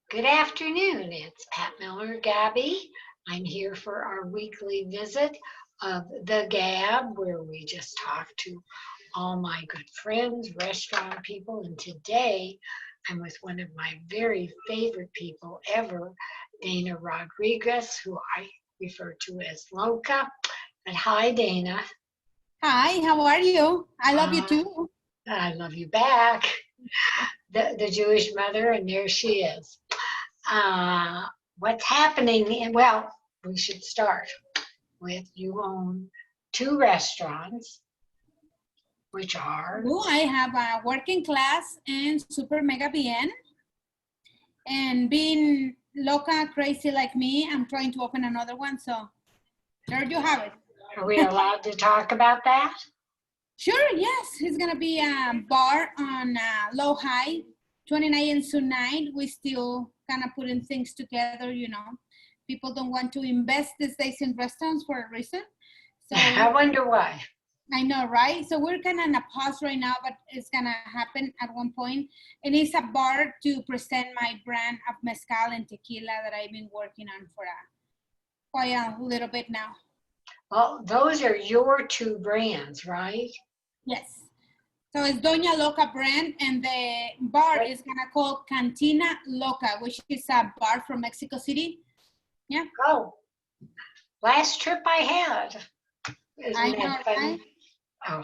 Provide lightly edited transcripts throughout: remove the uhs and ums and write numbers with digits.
Good afternoon. It's Pat Miller, Gabby. I'm here for our weekly visit of the GABB, where we just talk to all my good friends, restaurant people. And today I'm with one of my very favorite people ever, Dana Rodriguez, who I refer to as Loca. But hi, Dana. Hi, how are you? I love you Uh, too. I love you back. The Jewish mother, and there she is. Uh, what's happening? Well, we should start with you own two restaurants, which are, I have a working class and super mega bien. And being loca crazy like me, I'm trying to open another one. So there you have it. are we allowed to talk about that? Sure, yes. It's going to be a bar on Low High, 29 and Soon 9. We still kind of putting things together. People don't want to invest these days in restaurants for a reason. So I wonder why. I know, right? So we're kind of in a pause right now, but it's going to happen at one point. And it's a bar to present my brand of mezcal and tequila that I've been working on for quite a little bit now. Well, those are your two brands, right? Yes. So it's Doña Loca brand, and the bar is going to call Cantina Loca, which is a bar from Mexico City. Yeah. Oh, last trip I had. Isn't that funny? Right? Oh,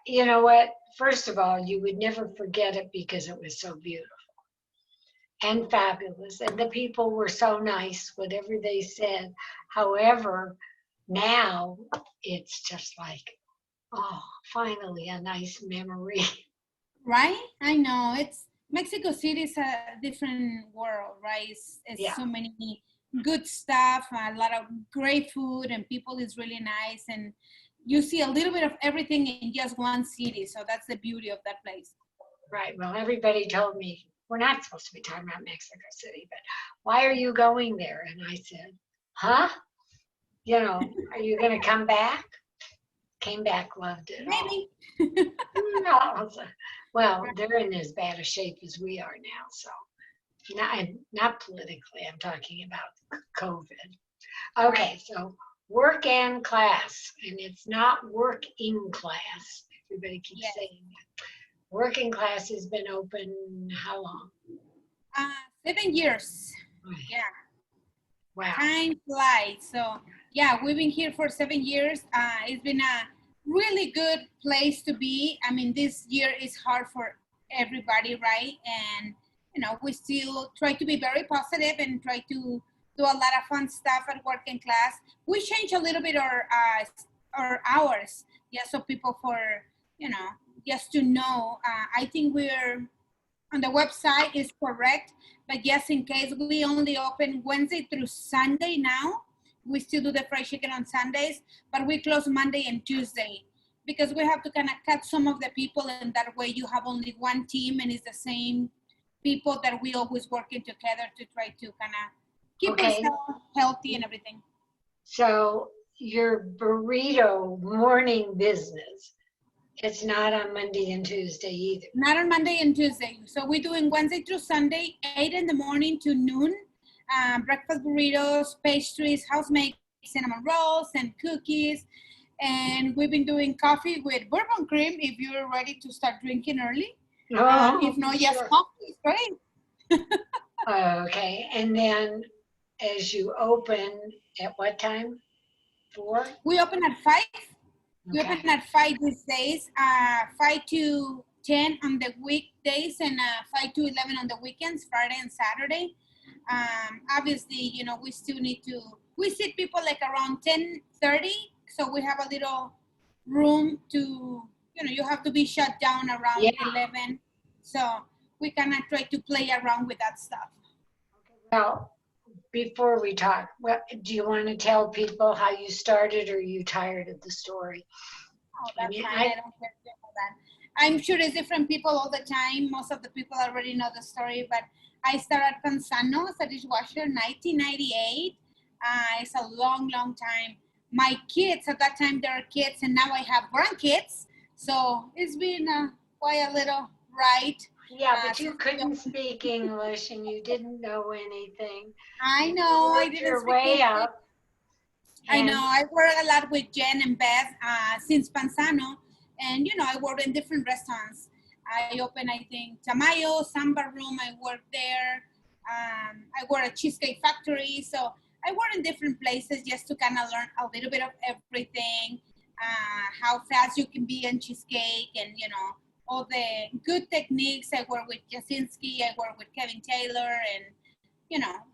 you know what? First of all, you would never forget it because it was so beautiful and fabulous. And the people were so nice, whatever they said. However, now it's just like, oh, finally a nice memory. Right? I know. It's Mexico City is a different world, right? It's Yeah. so many good stuff, a lot of great food, and people is really nice. And you see a little bit of everything in just one city. So that's the beauty of that place. Right. Well, everybody told me we're not supposed to be talking about Mexico City, but why are you going there? And I said, huh? Are you going to come back? Came back, loved it all. Maybe. No. Well, they're in as bad a shape as we are now. So, not politically, I'm talking about COVID. Okay, so work and class, and it's not working class. Everybody keeps saying that. Working class has been open how long? 7 years. Yeah. Wow. Time flies. So yeah, we've been here for 7 years. It's been a really good place to be. I mean, this year is hard for everybody, right? And we still try to be very positive and try to do a lot of fun stuff at working class. We change a little bit our hours, yeah, so people for just to know. I think we're on the website is correct, but yes, in case we only open Wednesday through Sunday now. We still do the fried chicken on Sundays, but we close Monday and Tuesday because we have to kind of cut some of the people, and that way you have only one team and it's the same people that we always working together to try to kind of keep ourselves healthy and everything. So your burrito morning business, it's not on Monday and Tuesday either. Not on Monday and Tuesday. So we're doing Wednesday through Sunday, 8 in the morning to noon. Breakfast burritos, pastries, house-made cinnamon rolls, and cookies. And we've been doing coffee with bourbon cream if you're ready to start drinking early. If not, yes, coffee is great. Okay. And then as you open, at what time? 4? We open at 5. We open at 5 these days, 5 to 10 on the weekdays and 5 to 11 on the weekends, Friday and Saturday. Obviously, we still need to, we see people like around 10:30, so we have a little room to, you have to be shut down around 11. So we kind of try to play around with that stuff. Well, before we talk, do you want to tell people how you started, or are you tired of the story? Oh, that's fine. I don't care about that. I'm sure it's different people all the time. Most of the people already know the story, but I started Pensano as a dishwasher in 1998. It's a long, long time. My kids, at that time, they were kids, and now I have grandkids. So it's been quite a little ride. Yeah, but you Since couldn't speak English and you didn't know anything. I And you know I worked didn't your speak way English. up. I know And I work a lot with Jen and Beth since Panzano, and I work in different restaurants. I open, I think, Tamayo, Samba Room. I work there. I work at Cheesecake Factory. So I work in different places just to kind of learn a little bit of everything, how fast you can be in cheesecake, and all the good techniques. I work with Jasinski. I work with Kevin Taylor, and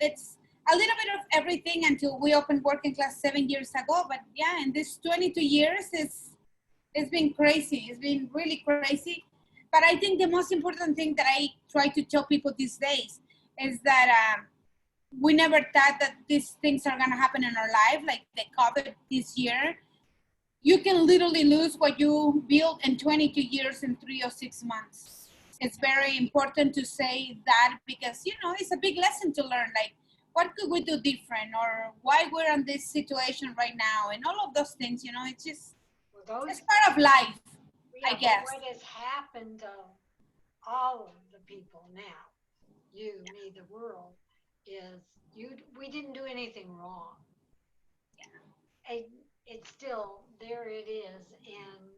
it's a little bit of everything until we opened working class 7 years ago. But yeah, in this 22 years, it's been crazy. It's been really crazy. But I think the most important thing that I try to tell people these days is that we never thought that these things are gonna happen in our life, like the COVID this year. You can literally lose what you built in 22 years in 3 or 6 months. It's very important to say that because it's a big lesson to learn. Like, what could we do different, or why we're in this situation right now, and all of those things. It's just well, it's part of life, I yeah, but guess. what has happened to all of the people now, you, me, the world, is we didn't do anything wrong. I, it's still there it is, and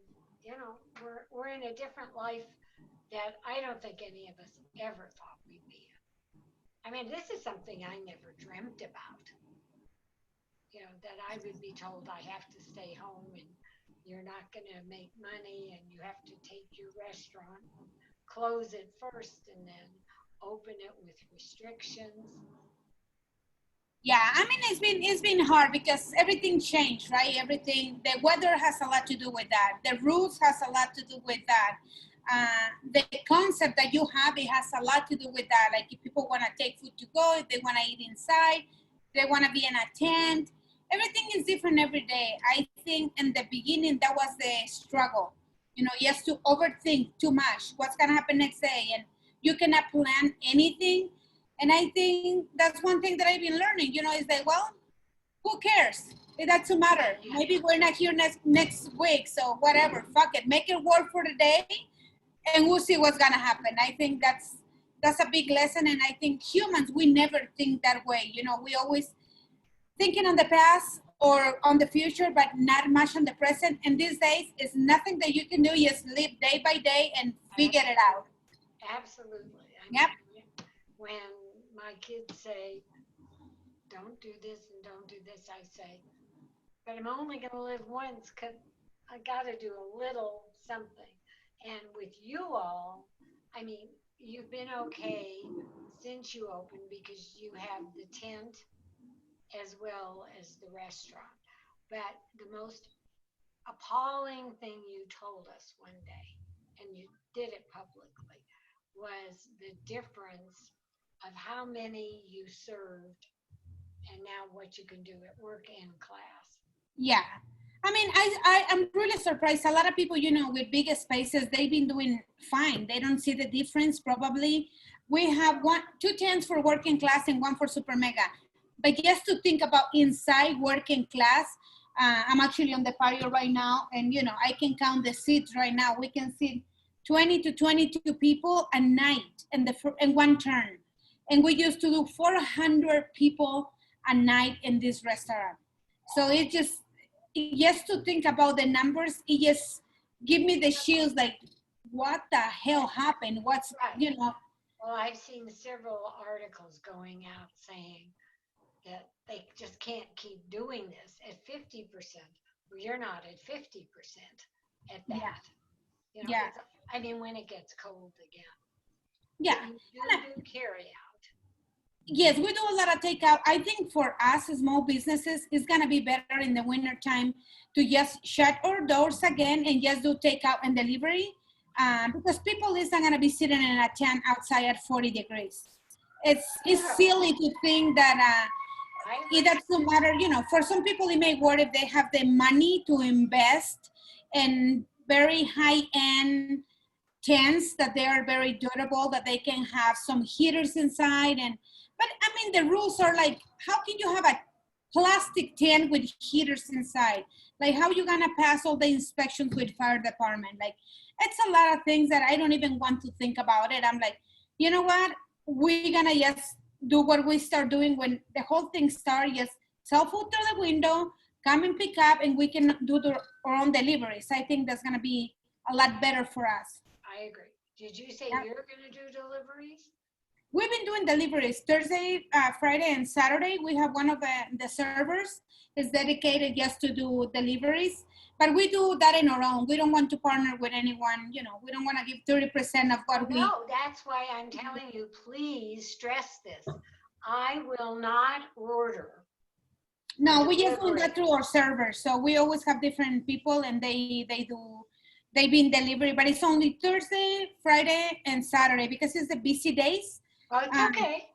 we're in a different life that I don't think any of us ever thought we'd be in. I mean, this is something I never dreamt about. That I would be told I have to stay home and you're not going to make money and you have to take your restaurant, close it first, and then open it with restrictions. Yeah, I mean it's been hard because everything changed, right? Everything, the weather has a lot to do with that. The rules has a lot to do with that. The concept that you have, it has a lot to do with that. Like if people want to take food to go, if they want to eat inside, they want to be in a tent. Everything is different every day. I think in the beginning that was the struggle. Just to overthink too much. What's gonna happen next day, and you cannot plan anything. And I think that's one thing that I've been learning, is that, well, who cares? It doesn't matter. Maybe we're not here next week, so whatever, fuck it. Make it work for the day, and we'll see what's gonna happen. I think that's a big lesson, and I think humans, we never think that way. We always thinking on the past or on the future, but not much on the present. And these days, it's nothing that you can do. Just live day by day and figure it out. Absolutely. I Yep. mean, when my kids say, don't do this and don't do this, I say, but I'm only going to live once because I got to do a little something. And with you all, I mean, you've been okay since you opened because you have the tent as well as the restaurant. But the most appalling thing you told us one day, and you did it publicly, was the difference of how many you served and now what you can do at work and class. Yeah. I mean, I am really surprised. A lot of people, with bigger spaces, they've been doing fine. They don't see the difference, probably. We have two tents for working class and one for super mega. But just to think about inside working class, I'm actually on the patio right now, and I can count the seats right now. We can sit 20 to 22 people a night in one turn, and we used to do 400 people a night in this restaurant. So just to think about the numbers, it just give me the chills. Like, what the hell happened? What's Right. Well, I've seen several articles going out saying that they just can't keep doing this at 50%. Well, you're not at 50% at Yeah, that. yeah, It's, I mean, when it gets cold again, yeah. but you And do carry out. yes, we do a lot of takeout. I think for us small businesses, it's gonna be better in the winter time to just shut our doors again and just do takeout and delivery, because people isn't gonna be sitting in a tent outside at 40 degrees. It's silly to think that it doesn't matter. For some people it may work if they have the money to invest in very high end tents that they are very durable, that they can have some heaters inside. But I mean, the rules are like, how can you have a plastic tent with heaters inside? Like, how you gonna pass all the inspections with fire department? Like, it's a lot of things that I don't even want to think about it. I'm like, you know what? We're gonna just do what we start doing when the whole thing started. Just sell food through the window, come and pick up, and we can do our own deliveries. I think that's gonna be a lot better for us. I agree. Did you say Yeah. you're going to do deliveries? We've been doing deliveries Thursday, Friday, and Saturday. We have one of the servers is dedicated just to do deliveries, but we do that in our own. We don't want to partner with anyone. You know, we don't want to give 30% of what we. No, that's why I'm telling you, please stress this. I will not order. No, we just do delivery. that through our servers. So we always have different people, and they been delivery, but it's only Thursday, Friday, and Saturday because it's the busy days. Oh, it's okay.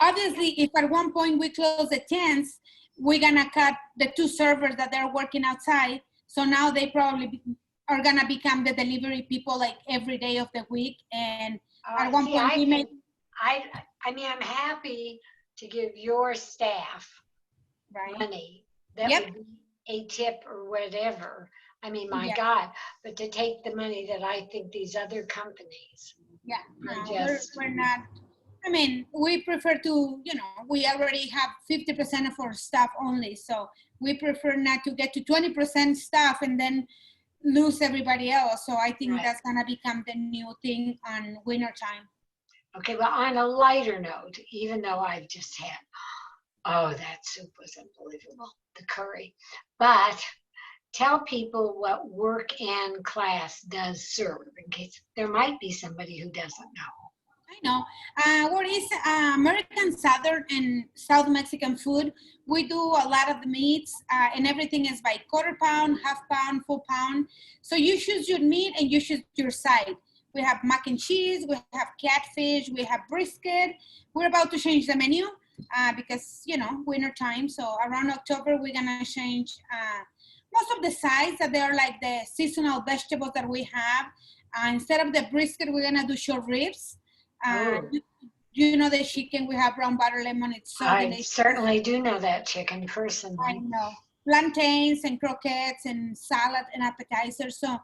Obviously, if at one point we close the tents, we're gonna cut the two servers that they're working outside. So now they probably are gonna become the delivery people like every day of the week. And at one See, point we made. I mean, I'm happy to give your staff Right. money. That Yep. would be a tip or whatever. I mean, my Yeah. God, but to take the money that I think these other companies Yeah, are no, just, we're not. I mean, we prefer to, we already have 50% of our staff only. So we prefer not to get to 20% staff and then lose everybody else. So I think Right. that's going to become the new thing on winter time. okay, but on a lighter note, even though I've just had, oh, that soup was unbelievable, the curry. But tell people what work and class does serve in case there might be somebody who doesn't know. I know. What is American Southern and South Mexican food? We do a lot of the meats, and everything is by quarter pound, half pound, full pound. So you choose your meat and you choose your side. We have mac and cheese, we have catfish, we have brisket. We're about to change the menu because, winter time. So around October, we're going to change most of the sides that they are like the seasonal vegetables that we have. Instead of the brisket, we're going to do short ribs. Oh. You know the chicken, we have brown butter lemon, it's so I delicious. certainly do know that chicken I personally. know. Plantains and croquettes and salad and appetizers. So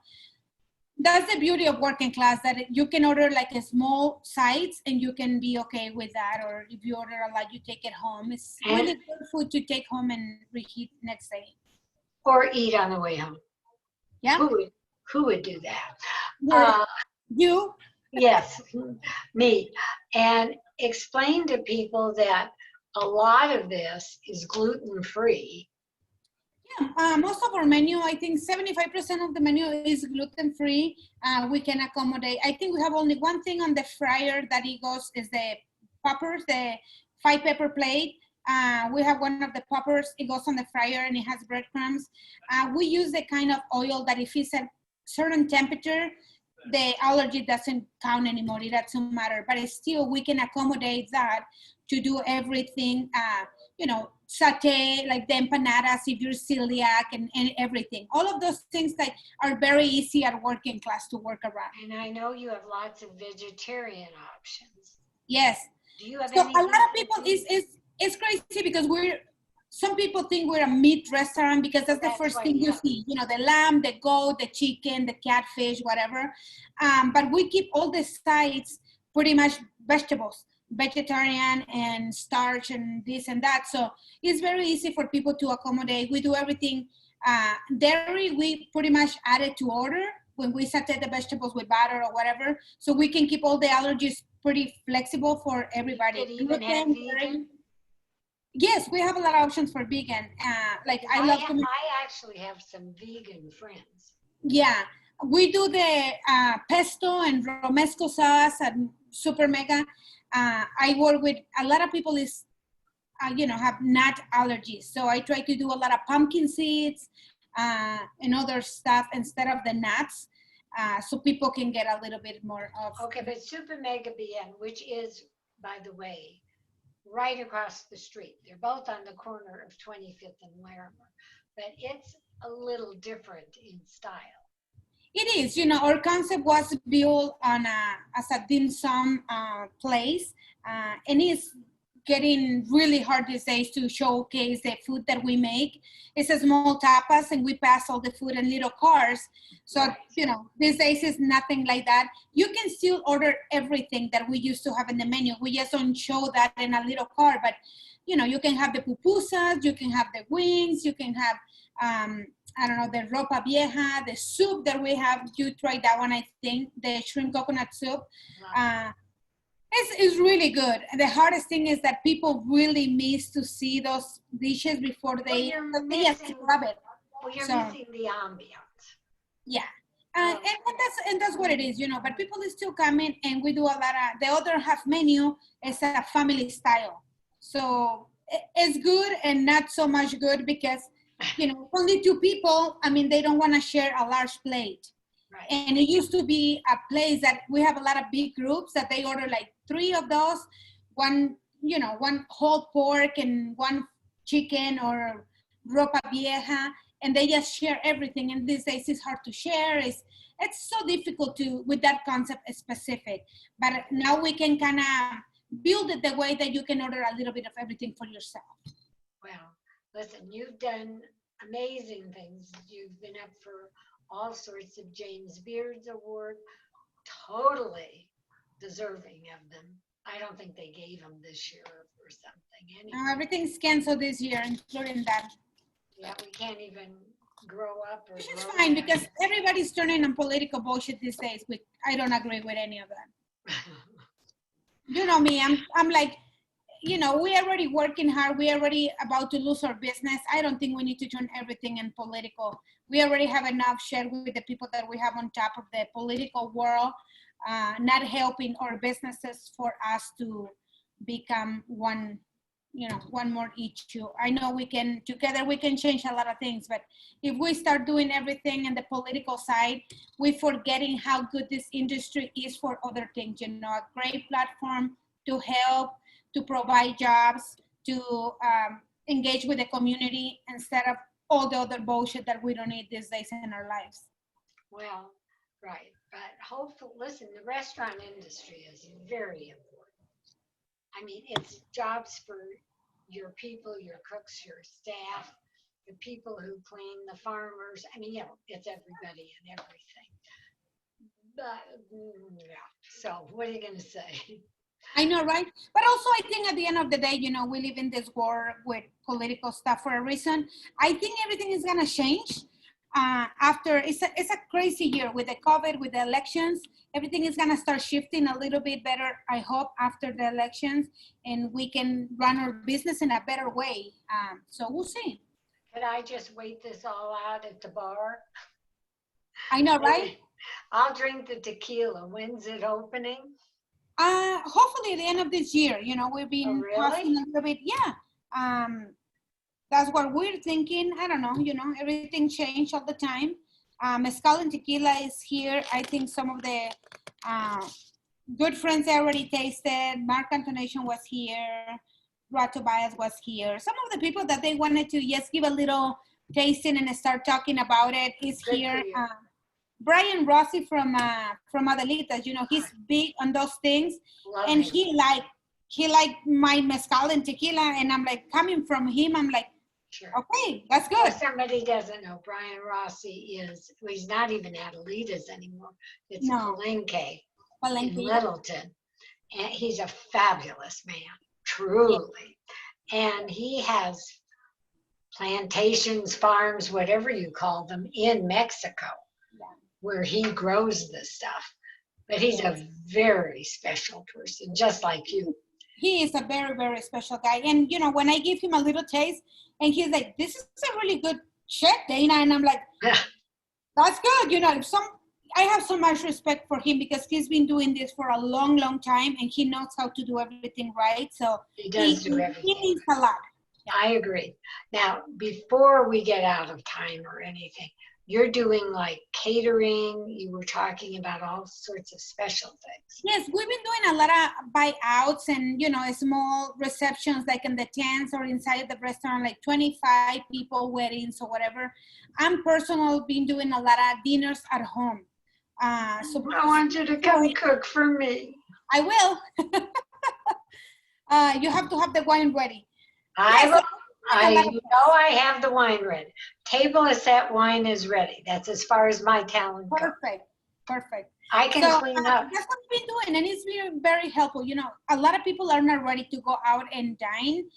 that's the beauty of working class, that you can order like a small sides and you can be okay with that. Or if you order a lot, you take it home. It's really good food to take home and reheat next day. Or eat on the way home. Yeah. Who would do that? You? Yes, me. And explain to people that a lot of this is gluten-free. Yeah, most of our menu, I think 75% of the menu is gluten-free. We can accommodate. I think we have only one thing on the fryer that it goes is the poppers, the 5-pepper plate. We have one of the poppers, it goes on the fryer and it has breadcrumbs. We use the kind of oil that if it's at certain temperature, the allergy doesn't count anymore, it doesn't matter. But still, we can accommodate that to do everything, saute, like the empanadas if you're celiac and everything. All of those things that are very easy at working class to work around. And I know you have lots of vegetarian options. Yes. Do you have so a lot of people, it's crazy because some people think we're a meat restaurant because that's the first thing you see, the lamb, the goat, the chicken, the catfish, whatever. But we keep all the sides pretty much vegetables, vegetarian and starch and this and that. So it's very easy for people to accommodate. We do everything. Dairy, we pretty much add it to order when we saute the vegetables with butter or whatever. So we can keep all the allergies pretty flexible for everybody. Did even have vegan? Yes, we have a lot of options for vegan. I actually have some vegan friends. Yeah, we do the pesto and romesco sauce and super mega. I work with a lot of people have nut allergies. So I try to do a lot of pumpkin seeds and other stuff instead of the nuts. So people can get a little bit more of. Okay, but Super Mega BN, which is, by the way, right across the street. They're both on the corner of 25th and Larimer, but it's a little different in style. It is, our concept was built on as a dim sum place, and it's getting really hard these days to showcase the food that we make. It's a small tapas and we pass all the food in little cars. So, these days is nothing like that. You can still order everything that we used to have in the menu. We just don't show that in a little car, but you can have the pupusas, you can have the wings, you can have, I don't know, the ropa vieja, the soup that we have. You tried that one, I think, the shrimp coconut soup. It's really good. And the hardest thing is that people really miss to see those dishes before they love it. Well, you're missing the ambiance. Yeah. And that's what it is, but people is still coming, and we do a lot of, the other half menu is a family style. So it's good and not so much good because, only 2 people, they don't want to share a large plate. Right. And it used to be a place that we have a lot of big groups that they order like 3 of those, one whole pork and 1 chicken or ropa vieja, and they just share everything. And these days it's hard to share. It's so difficult with that concept specific. But now we can kind of build it the way that you can order a little bit of everything for yourself. Well, listen, you've done amazing things. You've been up for all sorts of James Beard's Award, totally deserving of them. I don't think they gave them this year or something. Anyway. No, everything's canceled this year, including that. Yeah, we can't even grow up. Which is fine because everybody's turning on political bullshit these days. I don't agree with any of that. You know me, I'm like, we already working hard. We already about to lose our business. I don't think we need to turn everything in political. We already have enough share with the people that we have on top of the political world, not helping our businesses for us to become one more issue. I know together we can change a lot of things, but if we start doing everything in the political side, we're forgetting how good this industry is for other things, a great platform to help, to provide jobs, to engage with the community instead of all the other bullshit that we don't need these days in our lives. Well, right. But hopefully, listen, the restaurant industry is very important. It's jobs for your people, your cooks, your staff, the people who clean, the farmers. It's everybody and everything. But, yeah. So what are you going to say? I know, right? But also, I think at the end of the day, we live in this war with political stuff for a reason. I think everything is going to change after. It's a crazy year with the COVID, with the elections. Everything is going to start shifting a little bit better, I hope, after the elections, and we can run our business in a better way. So we'll see. Could I just wait this all out at the bar? I know, right? I'll drink the tequila. When's it opening? Hopefully at the end of this year. We've been talking a little bit. Yeah. That's what we're thinking. I don't know, everything changed all the time. Mezcal and tequila is here. I think some of the good friends I already tasted. Mark Antonation was here. Rod Tobias was here. Some of the people that they wanted to just give a little tasting and start talking about it is good here. Brian Rossi from Adelitas, he's big on those things. Love and him. he liked my mezcal and tequila, and I'm like, coming from him, I'm like, sure. Okay, that's good. If somebody doesn't know, Brian Rossi he's not even Adelitas anymore. It's Palenque in Littleton. And he's a fabulous man, truly. Yeah. And he has plantations, farms, whatever you call them, in Mexico, where he grows this stuff. But he's a very special person, just like you. He is a very, very special guy. And, when I give him a little taste, and he's like, this is a really good shit, Dana. And I'm like, that's good. I have so much respect for him because he's been doing this for a long, long time, and he knows how to do everything right. So he does do everything. He needs a lot. I agree. Now, before we get out of time or anything, you're doing like catering. You were talking about all sorts of special things. Yes, we've been doing a lot of buyouts and, small receptions like in the tents or inside the restaurant, like 25 people weddings or whatever. I'm personally been doing a lot of dinners at home. So I want you to come cook for me. I will. You have to have the wine ready. I Yeah, so will, like a lot of I have the wine ready. Table is set, wine is ready. That's as far as my talent goes. perfect, perfect. I can So clean up. that's what we've been doing, and it's been very helpful. You know, a lot of people are not ready to go out and dine,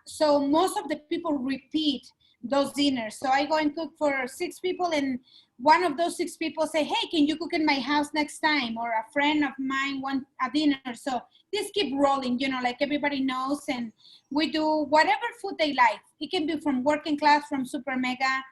so most of the people repeat those dinners. So I go and cook for 6 people, and one of those 6 people say, "Hey, can you cook in my house next time?" Or a friend of mine want a dinner. So this keep rolling. You know, like everybody knows, and we do whatever food they like. It can be from working class, from super mega.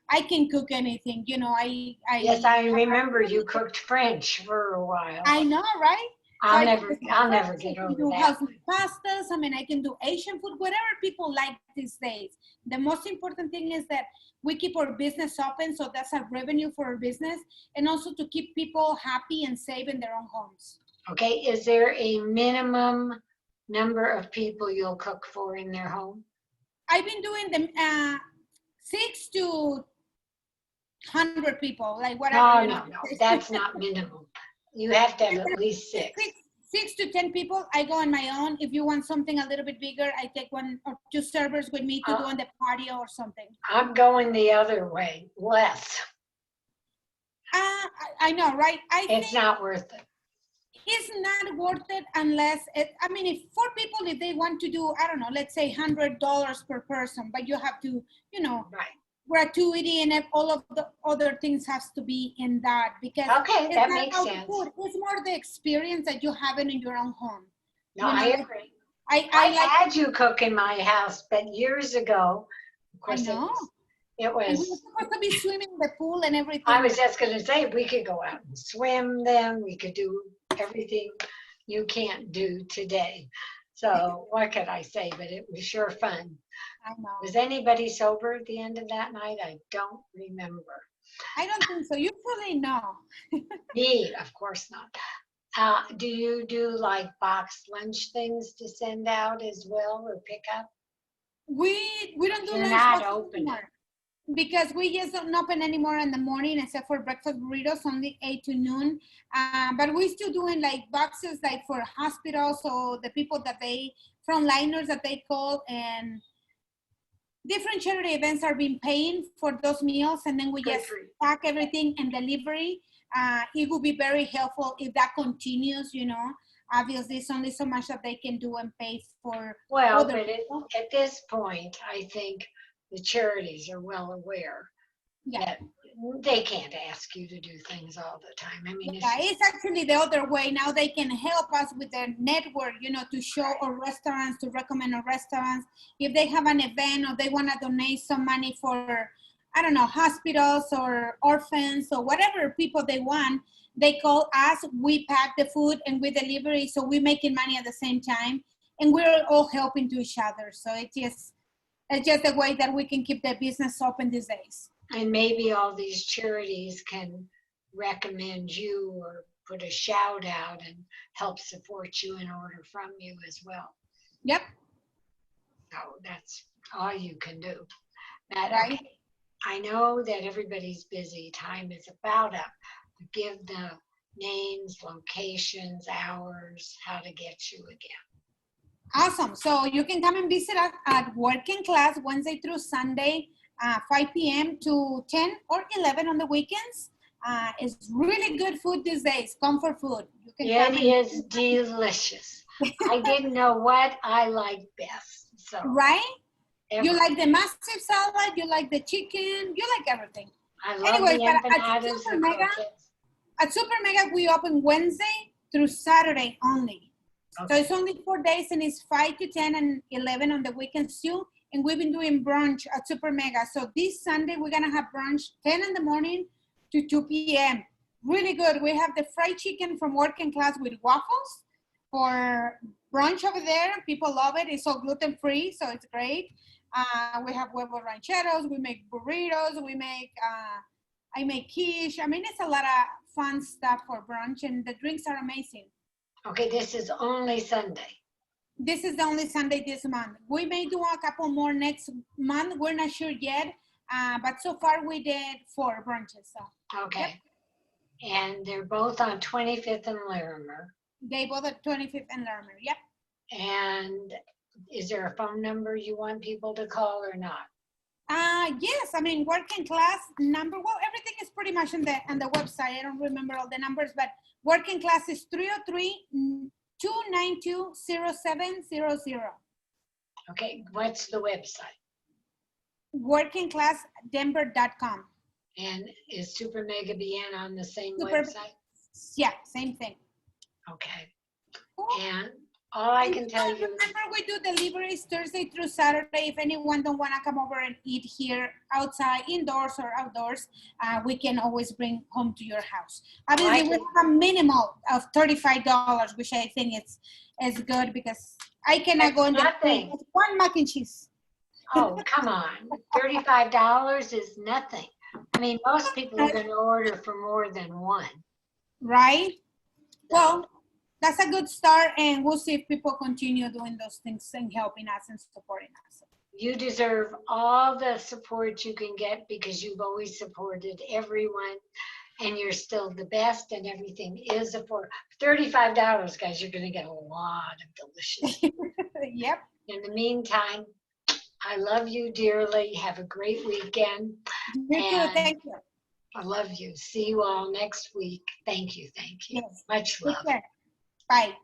I can cook anything. You know, Yes, I remember you cooked French for a while. I know, right? So I'll I never I get can over do that. healthy pastas. I mean, I can do Asian food, whatever people like these days. The most important thing is that we keep our business open, so that's a revenue for our business, and also to keep people happy and safe in their own homes. Okay, is there a minimum number of people you'll cook for in their home? I've been doing them 6 to 100 people, like whatever, you know. No, that's not minimum. You have to have at least six. Six to 10 people. I go on my own. If you want something a little bit bigger, I take 1 or 2 servers with me to do on the patio or something. I'm going the other way, less. I know, right? It's not worth it. It's not worth it unless I mean, if 4 people, if they want to do, I don't know, let's say $100 per person, but you have to, you know, Right. gratuity and all of the other things has to be in that, because Okay, it's that not makes about the sense. food. It's more the experience that you have in your own home. No, You know, I like, agree. I I've like. had you cook in my house, but years ago, of I course, know. it And we were was, supposed to be swimming in the pool and everything. I was just going to say, we could go out and swim then, we could do everything you can't do today. So what could I say? But it was sure fun. I know. Was anybody sober at the end of that night? I don't remember. I don't think so. You probably know. Me, of course not. Do you do like boxed lunch things to send out as well or pick up? We don't do You're lunch not boxes open. anymore, because we just don't open anymore in the morning except for breakfast burritos, only 8 to noon. But we still doing like boxes like for hospitals, so the people that they, frontliners that they call, and different charity events are being paying for those meals, and then we Good just for you. pack everything and delivery. It would be very helpful if that continues, you know. Obviously, it's only so much that they can do and pay for Well, other but people. at this point, I think the charities are well aware Yeah. that they can't ask you to do things all the time. I mean, Yeah, it's actually the other way. Now they can help us with their network, you know, to show our restaurants, to recommend our restaurants. If they have an event or they want to donate some money for, I don't know, hospitals or orphans or whatever people they want, they call us, we pack the food and we deliver it. So we're making money at the same time, and we're all helping to each other. So it's just a way that we can keep the business open these days. and maybe all these charities can recommend you or put a shout out and help support you and order from you as well. Yep. So that's all you can do. But Right. okay, I know that everybody's busy. Time is about up. Give the names, locations, hours, how to get you again. Awesome. So you can come and visit us at Working Class Wednesday through Sunday, 5 p.m. to 10 or 11 on the weekends. It's really good food these days, comfort food. You can come It and is delicious. I didn't know what I like best. So right? You everything. like the massive salad, you like the chicken, you like everything. I love Anyways, the but empanadas, the croquettes. at Super Mega, we open Wednesday through Saturday only. Okay. So it's only 4 days, and it's 5 to 10 and 11 on the weekends too. And we've been doing brunch at Super Mega. So this Sunday, we're gonna have brunch 10 in the morning to 2 p.m. Really good. We have the fried chicken from Working Class with waffles for brunch over there. People love it. It's all gluten-free, so it's great. We have huevo rancheros. We make burritos. I make quiche. I mean, it's a lot of fun stuff for brunch, and the drinks are amazing. Okay, this is only Sunday. This is the only Sunday this month. We may do a couple more next month. We're not sure yet, but so far we did 4 brunches. So. Okay. Yep. And they're both on 25th and Larimer. They both at 25th and Lerner. Yep. And is there a phone number you want people to call or not? Yes, I mean, working class number, well, everything is pretty much on the website. I don't remember all the numbers, but working class is 303-292-0700. Okay, what's the website? Workingclassdenver.com. And is Super Mega BN on the same Super, website? yeah, same thing. Okay. Cool. And all I can tell you, remember, we do deliveries Thursday through Saturday. If anyone don't want to come over and eat here outside, indoors or outdoors, we can always bring home to your house. Obviously, we have a minimal of $35, which I think is good because I cannot go in the one mac and cheese. Oh, come on. $35 is nothing. I mean, most people are going to order for more than one. Right? Well, that's a good start, and we'll see if people continue doing those things and helping us and supporting us. You deserve all the support you can get because you've always supported everyone, and you're still the best, and everything is affordable. $35, guys, you're going to get a lot of delicious. Yep. In the meantime, I love you dearly. Have a great weekend. You too. Thank you. I love you. See you all next week. Thank you. Thank you. Yes. Much love. Bye.